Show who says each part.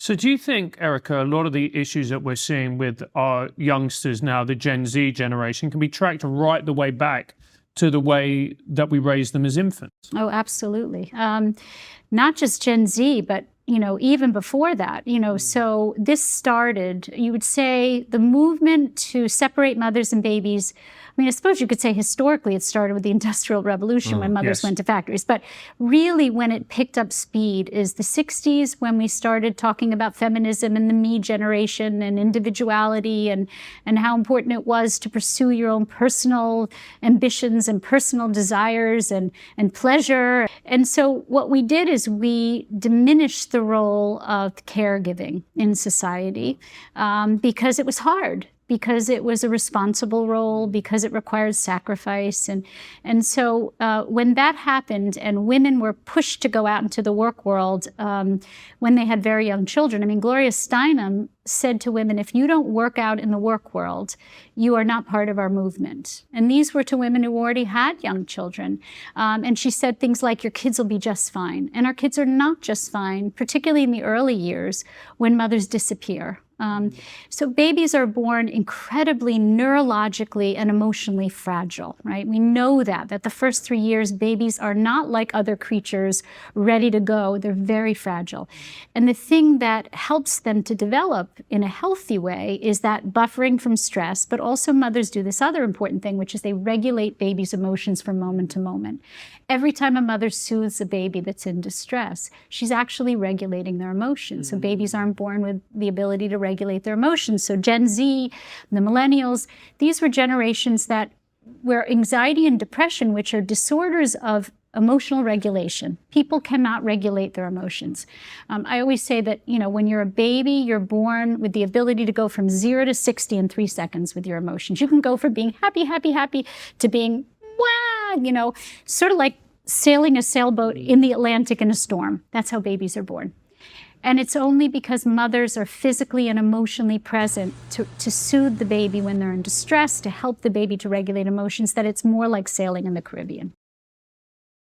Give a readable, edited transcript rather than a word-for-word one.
Speaker 1: So do you think, Erica, a lot of the issues that we're seeing with our youngsters now, the Gen Z generation, can be tracked right the way back to the way that we raised them as infants?
Speaker 2: Oh, absolutely. Not just Gen Z, but even before that, so this started, you would say, the movement to separate mothers and babies. I mean, I suppose you could say historically it started with the Industrial Revolution when mothers went to factories. But really when it picked up speed is the 60s, when we started talking about feminism and the me generation and individuality and how important it was to pursue your own personal ambitions and personal desires and pleasure. And so what we did is we diminished the role of caregiving in society because it was hard, because it was a responsible role, because it required sacrifice. And so when that happened and women were pushed to go out into the work world when they had very young children, I mean, Gloria Steinem said to women, if you don't work out in the work world, you are not part of our movement. And these were to women who already had young children. And she said things like, your kids will be just fine. And our kids are not just fine, particularly in the early years when mothers disappear. So babies are born incredibly neurologically and emotionally fragile, right? We know that the first 3 years, babies are not like other creatures ready to go. They're very fragile. And the thing that helps them to develop in a healthy way is that buffering from stress, but also mothers do this other important thing, which is they regulate babies' emotions from moment to moment. Every time a mother soothes a baby that's in distress, she's actually regulating their emotions. So babies aren't born with the ability to regulate their emotions. So Gen Z, the millennials, these were generations where anxiety and depression, which are disorders of emotional regulation. People cannot regulate their emotions. I always say that, when you're a baby, you're born with the ability to go from 0 to 60 in 3 seconds with your emotions. You can go from being happy, happy, happy to being, wow, sort of like sailing a sailboat in the Atlantic in a storm. That's how babies are born. And it's only because mothers are physically and emotionally present to soothe the baby when they're in distress, to help the baby to regulate emotions, that it's more like sailing in the Caribbean.